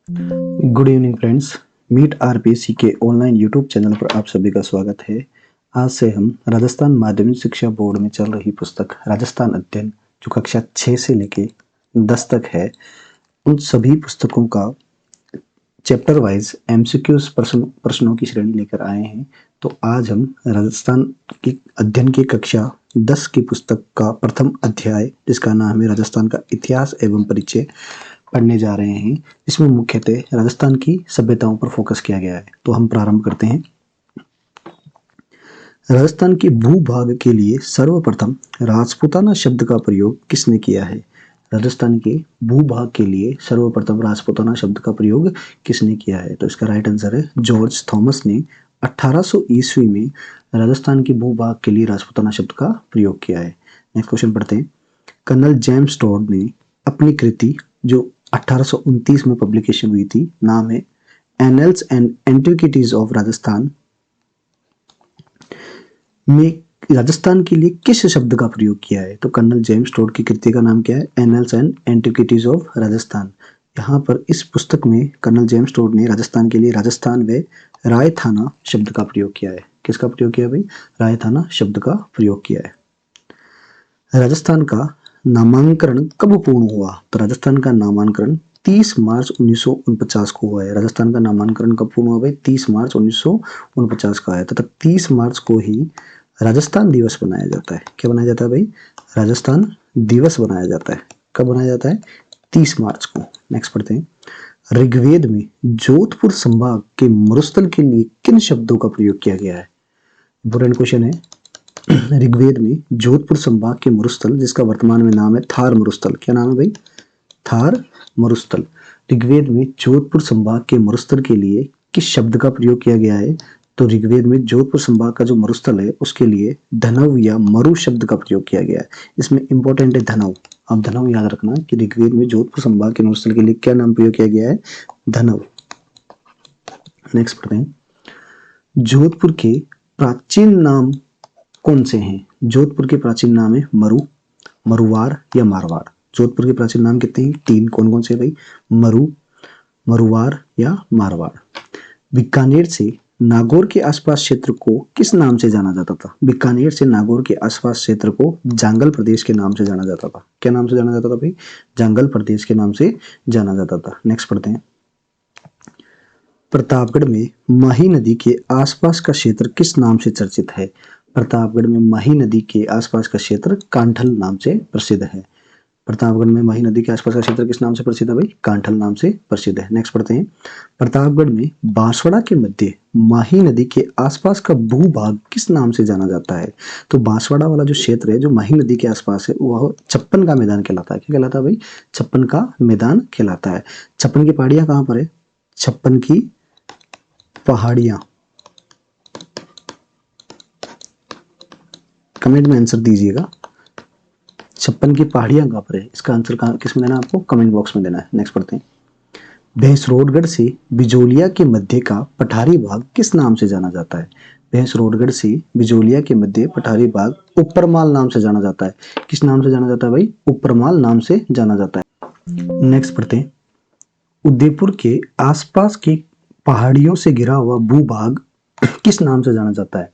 Good evening friends. Meet RPC के online YouTube channel पर आप सभी का स्वागत है। आज से हम राजस्थान माध्यमिक शिक्षा बोर्ड में चल रही पुस्तक राजस्थान अध्ययन जो कक्षा 6 से लेके 10 तक है, उन सभी पुस्तकों का चैप्टर वाइज एमसीक्यूज प्रश्नों की श्रेणी लेकर आए हैं। तो आज हम राजस्थान की अध्ययन की कक्षा 10 की पुस्तक का प्रथम अध्याय, जिसका नाम है राजस्थान का इतिहास एवं परिचय, पढ़ने जा रहे हैं। इसमें मुख्यतः राजस्थान की सभ्यताओं पर फोकस किया गया है। तो हम प्रारंभ करते हैं। राजस्थान के भूभाग के लिए सर्वप्रथम राजपूताना शब्द का प्रयोग किसने किया है? राजस्थान के भूभाग के लिए सर्वप्रथम राजपूताना शब्द का प्रयोग किसने किया है? तो इसका राइट आंसर है जॉर्ज थॉमस ने 1800 ईस्वी में राजस्थान के भूभाग के लिए राजपूताना शब्द का प्रयोग किया है। नेक्स्ट क्वेश्चन पढ़ते हैं। कर्नल जेम्स टोड ने अपनी कृति जो 1829 में पब्लिकेशन हुई थी, नाम है annuls and antiquities of Rajasthan, में राजस्थान के लिए किस शब्द का प्रयोग किया है? तो कर्नल जेम्स टोड की कृति का नाम क्या है? Annuls and antiquities of Rajasthan. यहाँ पर इस पुस्तक में कर्नल जेम्स टोड ने राजस्थान के लिए राजस्थान व रायथाना शब्द का प्रयोग किया है। किसका प्रयोग किया भाई? रायथाना शब्द का प्रयोग किया है। राजस्थान का नामांकन कब पूर्ण हुआ? तो राजस्थान का नामांकन 30 मार्च 1949 को हुआ है। राजस्थान का नामांकन कब पूर्ण हुआ भाई? 30 मार्च 1949 का है। तथा 30 मार्च को ही राजस्थान दिवस बनाया जाता है। क्या बनाया जाता है भाई? राजस्थान दिवस बनाया जाता है। कब बनाया जाता है? 30 मार्च को। नेक्स्ट पढ़ते हैं। ऋग्वेद में जोधपुर संभाग के मरुस्थल के लिए किन शब्दों का प्रयोग किया गया है? इंपोर्टेंट क्वेश्चन है। ऋग्वेद में जोधपुर संभाग के मरुस्थल, जिसका वर्तमान में नाम है थार मरुस्थल। क्या नाम है भाई? थार मरुस्थल। ऋग्वेद में जोधपुर संभाग के मरुस्थल के लिए किस शब्द का प्रयोग किया गया है? तो ऋग्वेद में जोधपुर संभाग का जो मरुस्थल है उसके लिए धनव या मरु शब्द का प्रयोग किया गया है। इसमें इंपॉर्टेंट है धनव। आप धनव याद रखना कि ऋग्वेद में जोधपुर संभाग के मरुस्थल के लिए क्या नाम प्रयोग किया गया है? धनव। नेक्स्ट पढ़ते हैं। जोधपुर के प्राचीन नाम कौन से हैं? जोधपुर के प्राचीन नाम है मरु, मरुवार या मारवाड़। जोधपुर के प्राचीन नाम कितने हैं? 3। कौन कौन से भाई? मरु, मरुवार या मारवाड़। बीकानेर से नागौर के आसपास क्षेत्र को किस नाम से जाना जाता था? बीकानेर से नागौर के आसपास क्षेत्र को जांगल प्रदेश के नाम से जाना जाता था। क्या नाम से जाना जाता था भाई? जांगल प्रदेश के नाम से जाना जाता था। नेक्स्ट पढ़ते हैं। प्रतापगढ़ में माही नदी के आसपास का क्षेत्र किस नाम से चर्चित है? प्रतापगढ़ में माही नदी के आसपास का क्षेत्र कांठल नाम से प्रसिद्ध है। प्रतापगढ़ में माही नदी के आसपास का क्षेत्र किस नाम से प्रसिद्ध है भाई? कांठल नाम से प्रसिद्ध है। नेक्स्ट पढ़ते हैं। प्रतापगढ़ में बांसवाड़ा के मध्य माही नदी के आसपास का भूभाग किस नाम से जाना जाता है? तो बांसवाड़ा वाला जो क्षेत्र है जो माही नदी के आसपास है वह छप्पन का मैदान कहलाता है। क्या कहलाता है भाई? छप्पन का मैदान कहलाता है। छप्पन की पहाड़ियां कहाँ पर है? छप्पन की पहाड़ियां। कमेंट में आंसर दीजिएगा। छप्पन की पहाड़ियां कहाँ पर है? इसका आंसर किस में देना है आपको? कमेंट बॉक्स में देना है। नेक्स्ट पढ़ते हैं। भैंसरोडगढ़ से बिजोलिया के मध्य का पठारी भाग किस नाम से जाना जाता है? भैंसरोडगढ़ से बिजोलिया के मध्य पठारी भाग ऊपरमाल नाम से जाना जाता है। किस नाम से जाना जाता है भाई? ऊपरमाल नाम से जाना जाता है। नेक्स्ट पढ़ते हैं। उदयपुर के आसपास की पहाड़ियों से घिरा हुआ भूभाग किस नाम से जाना जाता है?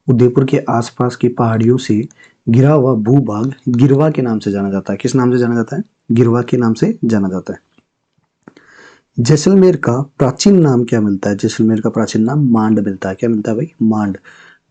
उदयपुर के आसपास की पहाड़ियों से घिरा हुआ भूभाग गिरवा के नाम से जाना जाता है। किस नाम से जाना जाता है? गिरवा के नाम से जाना जाता है। जैसलमेर का प्राचीन नाम क्या मिलता है? जैसलमेर का प्राचीन नाम मांड मिलता है। क्या मिलता है भाई? मांड।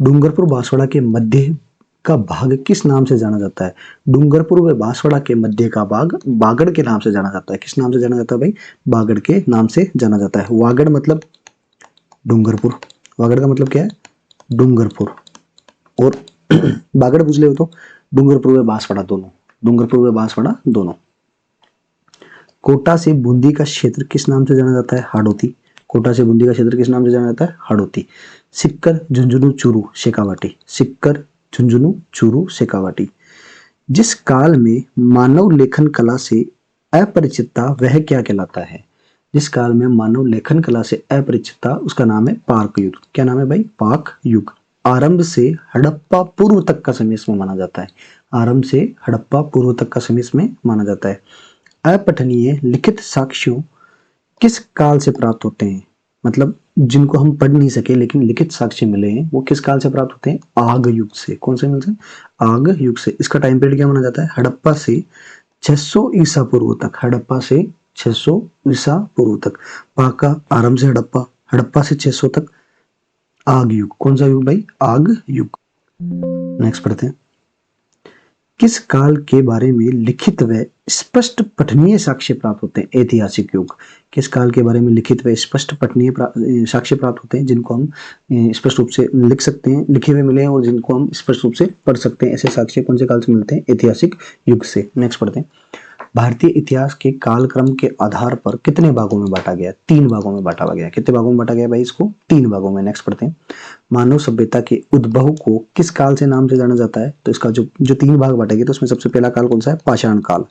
डूंगरपुर बांसवाड़ा के मध्य का भाग किस नाम से जाना जाता है? डूंगरपुर व बांसवाड़ा के मध्य का भाग बागड़ के नाम से जाना जाता है। किस नाम से जाना जाता है भाई? बागड़ के नाम से जाना जाता है। वागड़ मतलब डूंगरपुर। वागड़ का मतलब क्या है? डूंगरपुर। और बागड़ पूछ ले हो तो डूंगरपुर व बांसवाड़ा दोनों। डूंगरपुर व बांसवाड़ा दोनों। कोटा से बूंदी का क्षेत्र किस नाम से जाना जाता है? हाड़ौती। कोटा से बूंदी का क्षेत्र किस नाम से जाना जाता है? हाड़ौती। सिक्कर, झुंझुनू, चूरू, शेखावाटी। सिक्कर, झुंझुनू, चूरू, शेखावाटी। जिस काल में मानव लेखन कला से अपरिचितता वह क्या कहलाता है? जिस काल में मानव लेखन कला से अपरिचितता उसका नाम है पाक युग। क्या नाम है भाई? पाक युग। आरंभ से हड़प्पा पूर्व तक का समय इसमें माना जाता है। आरंभ से हड़प्पा पूर्व तक का समय इसमें माना जाता है। अपठनीय लिखित साक्ष्यों किस काल से प्राप्त होते हैं, मतलब जिनको हम पढ़ नहीं सके लेकिन लिखित साक्ष्य मिले हैं वो किस काल से प्राप्त होते हैं, आग युग से। कौन से मिलते हैं, आग युग से। इसका टाइम पीरियड क्या माना जाता है, हड़प्पा से 600 ईसा पूर्व तक, हड़प्पा से 600 ईसा पूर्व तक। पाका आरंभ से हड़प्पा, हड़प्पा से 600 तक आग युग। कौन सा युग भाई, आग युग। नेक्स्ट पढ़ते हैं, किस काल के बारे में लिखित व स्पष्ट पठनीय साक्ष्य प्राप्त होते हैं, ऐतिहासिक युग। किस काल के बारे में लिखित व स्पष्ट पठनीय साक्ष्य प्राप्त होते हैं, जिनको हम स्पष्ट रूप से लिख सकते हैं, लिखे हुए मिले हैं और जिनको हम स्पष्ट रूप से पढ़ सकते हैं, ऐसे साक्ष्य कौन से काल से मिलते हैं, ऐतिहासिक युग से। नेक्स्ट पढ़ते हैं, भारतीय इतिहास के कालक्रम के आधार पर कितने भागों में बांटा गया, 3 भागों में बांटा गया। कितने भागों में बांटा गया भाई, इसको 3 भागों में। नेक्स्ट पढ़ते हैं, मानव सभ्यता के उद्भव को किस काल से नाम से जाना जाता है, तो इसका जो जो 3 भाग बांटे गए तो उसमें सबसे पहला काल कौन सा है, पाषाण काल,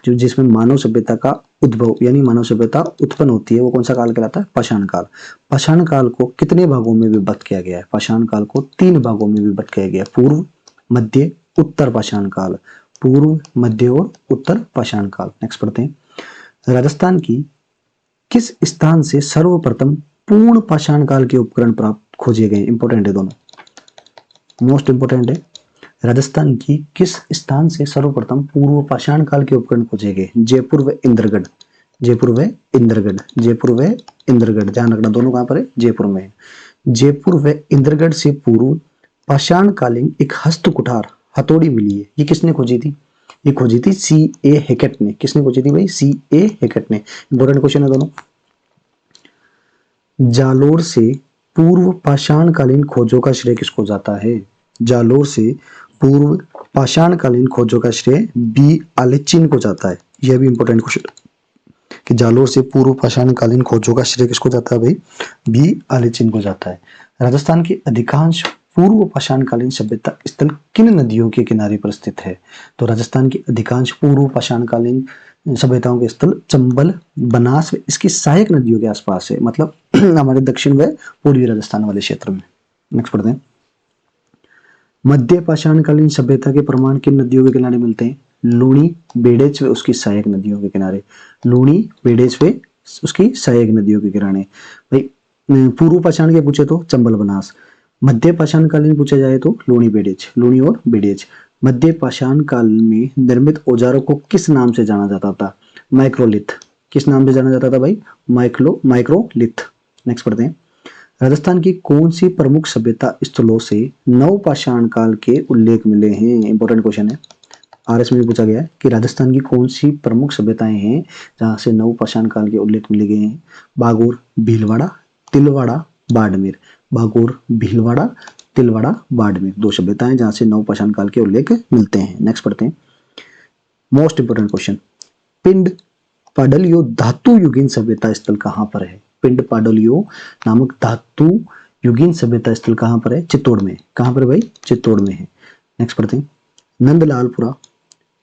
जो जिसमें मानव सभ्यता का उद्भव यानी मानव सभ्यता उत्पन्न होती है, वो कौन सा काल कहलाता है, पाषाण काल। पाषाण काल को कितने भागों में विभक्त किया गया है, पाषाण काल को 3 भागों में विभक्त किया गया, पूर्व, मध्य, उत्तर पाषाण काल। पूर्व, मध्य और उत्तर पाषाण काल। नेक्स्ट पढ़ते हैं, राजस्थान की किस स्थान से सर्वप्रथम पूर्ण पाषाण काल के उपकरण प्राप्त खोजे गए, इंपॉर्टेंट है दोनों, मोस्ट इंपॉर्टेंट है। राजस्थान की किस स्थान से सर्वप्रथम पूर्व पाषाण काल के उपकरण खोजे गए, जयपुर व इंद्रगढ़, जयपुर व इंद्रगढ़, जयपुर व इंद्रगढ़, ध्यान रखना दोनों कहां पर है, जयपुर में है। जयपुर व इंद्रगढ़ से पूर्व पाषाण कालीन एक हस्त कुठार हथौड़ी मिली है, ये किसने खोजी थी, ये खोजी थी सी ए हैकेट ने। किसने खोजी थी भाई, सी ए हैकेट ने। इंपॉर्टेंट क्वेश्चन है दोनों। जालोर से पूर्व पाषाणकालीन खोजों का श्रेय किसको जाता है, जालोर से पूर्व पाषाणकालीन खोजों का श्रेय बी आलेचिन को जाता है। यह भी इंपॉर्टेंट क्वेश्चन कि जालोर से पूर्व पाषाणकालीन खोजों का श्रेय किसको जाता है भाई, बी आलेचिन को जाता है। राजस्थान की अधिकांश पूर्व पाषाणकालीन सभ्यता स्थल किन नदियों के किनारे पर स्थित है, तो राजस्थान की अधिकांश पूर्व पाषाणकालीन सभ्यताओं के स्थल चंबल, बनास इसकी सहायक नदियों के आसपास है, मतलब हमारे दक्षिण व पूर्वी राजस्थान वाले क्षेत्र में। नेक्स्ट पढ़ते हैं, मध्य पाषाणकालीन सभ्यता के प्रमाण किन नदियों के किनारे मिलते हैं, लूणी, बेडेच व उसकी सहायक नदियों के किनारे। लूणी, बेडेच व उसकी सहायक नदियों के किनारे। भाई पूर्व पाषाण के पूछे तो चंबल, बनास। मध्य पाषाण कालीन पूछा जाए तो लूणी, बेडेज, लूणी और बेडेज। मध्य पाषाण काल में निर्मित औजारों को किस नाम से जाना जाता था, माइक्रोलिथ। किस नाम से जाना जाता था भाई, माइक्रोलिथ। नेक्स्ट पढ़ते हैं, राजस्थान की कौन सी प्रमुख सभ्यता स्थलों से नव पाषाण काल के उल्लेख मिले हैं, इंपॉर्टेंट क्वेश्चन है। आरएस में पूछा गया है कि राजस्थान की कौन सी प्रमुख सभ्यताएं हैं जहां से नव पाषाण काल के उल्लेख मिले गए हैं। बागोर, भीलवाड़ा, तिलवाड़ा, बाड़मेर। बागोर, भीलवाड़ा, तिलवाड़ा, बाड़मेर 2 सभ्यताएं जहां से नव पाषाण काल के उल्लेख मिलते हैं। नेक्स्ट पढ़ते हैं, मोस्ट इंपोर्टेंट क्वेश्चन, पिंड पाडलियो धातु युगीन सभ्यता स्थल कहां पर है। पिंड पाडलियो नामक धातु युगीन सभ्यता स्थल कहां पर है, चित्तौड़ में। कहां पर भाई, चित्तौड़ में है। नेक्स्ट पढ़ते हैं, नंदलालपुरा,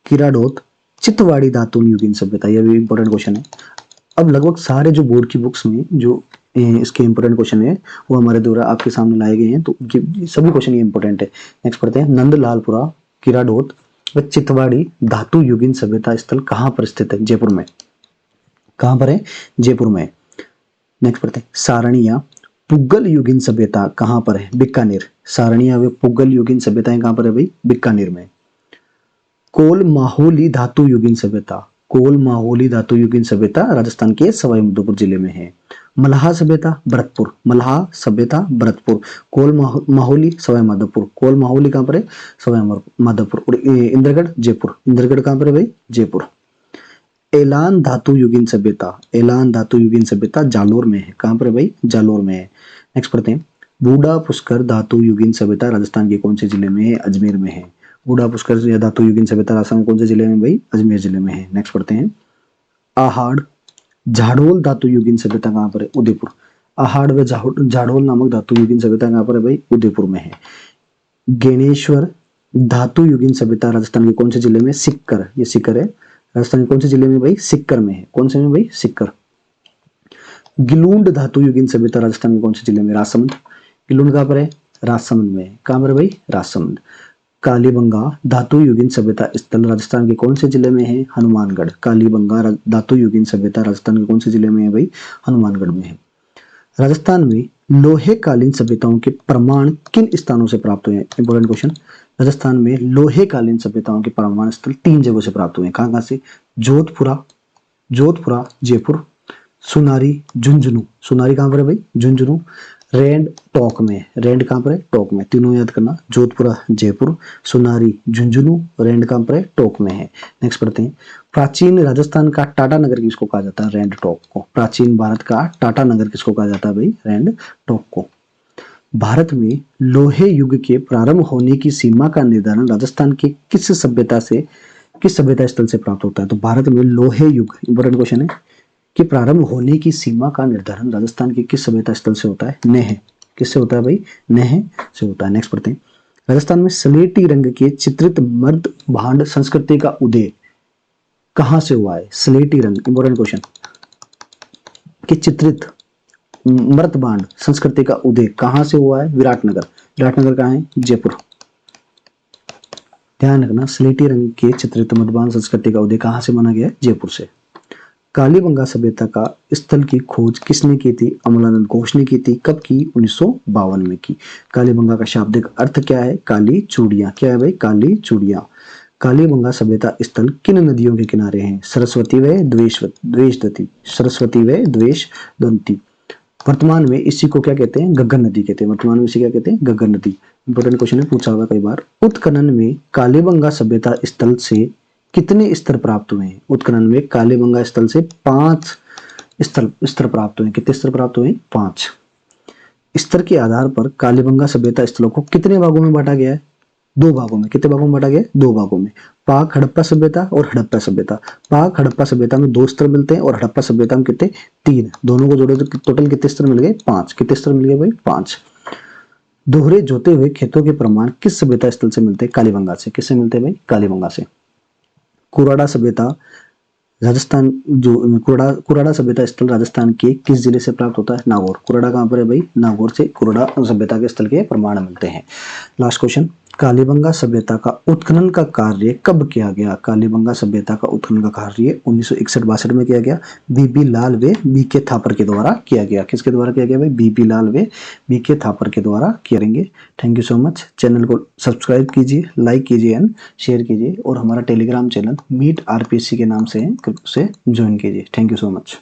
किराडोत, चितवाड़ी धातु युगीन सभ्यता, यह भी इंपॉर्टेंट क्वेश्चन है। अब लगभग सारे जो बोर्ड की बुक्स में जो इसके इंपॉर्टेंट क्वेश्चन है वो हमारे द्वारा आपके सामने लाए गए हैं, तो सभी क्वेश्चन ये इंपॉर्टेंट है। नेक्स्ट पढ़ते हैं, नंदलालपुरा, किराडोत व चितवाड़ी धातु युगीन सभ्यता स्थल कहां पर स्थित है, जयपुर में। कहां पर है, जयपुर में। नेक्स्ट पढ़ते हैं, सारणिया पुगल युगीन सभ्यता कहां पर है, बीकानेर। सारणिया व पुगल युगीन सभ्यताएं कहां पर है भाई, बीकानेर में। कोल माहोली धातु युगीन सभ्यता, कोल माहोली धातु युगीन सभ्यता राजस्थान के सवाई माधोपुर जिले में है। मल्हा सभ्यता भरतपुर, मल्हा सभ्यता भरतपुर। कोल माहोली सवाई माधोपुर, कोल माहोली कहां पर है, सवाई माधोपुर। और इंद्रगढ़, जयपुर। इंद्रगढ़ कहां पर है भाई, जयपुर। एलान धातु युगीन सभ्यता, एलान धातु युगीन सभ्यता जालोर में है। कहां पर है भाई, जालोर में है। नेक्स्ट पढ़ते हैं, बूढ़ा पुष्कर धातु युगीन सभ्यता राजस्थान के कौन से जिले में है, अजमेर में है। बूढ़ा पुष्कर धातु युगीन सभ्यता राजस्थान कौन से जिले में भाई, अजमेर जिले में है। नेक्स्ट पढ़ते हैं, आहाड़ झाड़ोल धातु युगीन सभ्यता कहां पर है, उदयपुर। आहाड़ व झाड़ोल नामक धातु युगीन सभ्यता कहां पर है भाई, उदयपुर में है। गेनेश्वर धातु युगीन सभ्यता राजस्थान के कौन से जिले में, सिक्कर, ये सिक्कर है। राजस्थान के कौन से जिले में भाई, सिक्कर में है। कौन से में भाई, सिक्कर। गिलूंड धातु युगीन सभ्यता राजस्थान के कौन से जिले में, राजसमंद। गिलूंड कहां पर है, राजसमंद में। कहां पर है भाई, राजसमंद। कालीबंगा धातु युगीन सभ्यता स्थल राजस्थान के कौन से जिले में है? हनुमानगढ़। कालीबंगा धातु युगीन सभ्यता राजस्थान के कौन से जिले में है भाई? हनुमानगढ़ में है। राजस्थान में लोहे कालीन सभ्यताओं के प्रमाण किन स्थानों से प्राप्त हुए हैं? Important question. राजस्थान में लोहे कालीन सभ्यताओं के प्रमाण स्थल 3 जगहों से प्राप्त हुए हैं। कहाँ से? जोधपुरा जयपुर, सुनारी झुंझुनू। सुनारी कहाँ पर है भाई? झुंझुनू। रेंड टोंक में। रेंड कहाँ पर है? टोंक में। तीनों याद करना, जोधपुरा जयपुर, सुनारी झुंझुनू, रेंड कहाँ पर है? टोंक में है। नेक्स्ट पढ़ते हैं। प्राचीन राजस्थान का टाटा नगर किसको कहा जाता है? रेंड टोंक को। प्राचीन भारत का टाटा नगर किसको कहा जाता है भाई? रेंड टोंक को। भारत में लोहे युग के प्रारंभ होने की सीमा का निर्धारण राजस्थान के किस सभ्यता स्थल से प्राप्त होता है? तो भारत में लोहे युग, इंपॉर्टेंट क्वेश्चन है, कि प्रारंभ होने की सीमा का निर्धारण राजस्थान के किस सभ्यता स्थल से होता है? नेह। किससे होता है भाई? नेह से होता है। नेक्स्ट पढ़ते हैं। राजस्थान में स्लेटी रंग के चित्रित मर्द भांड संस्कृति का उदय कहां से हुआ है? स्लेटी रंग, इंपॉर्टेंट क्वेश्चन, कि चित्रित मर्दबांड संस्कृति का उदय कहां से हुआ है? विराटनगर। विराटनगर कहाँ है? जयपुर। ध्यान रखना, स्लेटी रंग के चित्रित मर्दबांड संस्कृति का उदय कहां से माना गया है? जयपुर से। कालीबंगा सभ्यता का स्थल की खोज किसने की थी? अमलानंद घोष ने की थी। कब की? 1952 में की। कालीबंगा का शाब्दिक अर्थ क्या है? काली चूड़ियां। क्या है भाई? काली चूड़ियां। कालीबंगा सभ्यता स्थल किन नदियों के किनारे हैं? सरस्वती व द्वेषवती। सरस्वती व द्वेषवती। वर्तमान में इसी को क्या कहते हैं? गग्गर नदी कहते हैं। वर्तमान में इसे क्या कहते हैं? गग्गर नदी। इंपॉर्टेंट क्वेश्चन है, पूछा हुआ कई बार। उत्खनन में कालीबंगा सभ्यता स्थल से कितने स्तर प्राप्त हुए हैं? उत्खनन में कालीबंगा स्थल से 5 स्तर प्राप्त हुए। कितने स्तर प्राप्त हुए? 5 स्तर के आधार पर कालीबंगा सभ्यता स्थलों को कितने भागों में बांटा गया है? 2 भागों में। कितने भागों में बांटा गया है? 2 भागों में। पाक हड़प्पा सभ्यता और हड़प्पा सभ्यता। पाक हड़प्पा सभ्यता में 2 स्तर मिलते हैं और हड़प्पा सभ्यता में कितने? 3। दोनों को जोड़े तो टोटल कितने स्तर मिल गए? 5। कितने स्तर मिल गए भाई? 5। दोहरे जोते हुए खेतों के प्रमाण किस सभ्यता स्थल से मिलते हैं? कालीबंगा से। किससे मिलते हैं भाई? कालीबंगा से। कुराड़ा सभ्यता राजस्थान, जो कुराड़ा सभ्यता स्थल राजस्थान के किस जिले से प्राप्त होता है? नागौर। कुराड़ा कहाँ पर है भाई? नागौर से कुराड़ा सभ्यता के स्थल के प्रमाण मिलते हैं। Last question. कालीबंगा सभ्यता का उत्खनन का कार्य कब किया गया? कालीबंगा सभ्यता का उत्खनन का कार्य 1961-62 में किया गया। बीबी लाल व बीके थापर के द्वारा किया गया। किसके द्वारा किया गया भाई? बीबी लाल व बीके थापर के द्वारा करेंगे। Thank you so much. Channel को सब्सक्राइब कीजिए, लाइक कीजिए एंड शेयर कीजिए, और हमारा टेलीग्राम चैनल मीट आरपीसी के नाम से है, उसे ज्वाइन कीजिए। Thank you so much.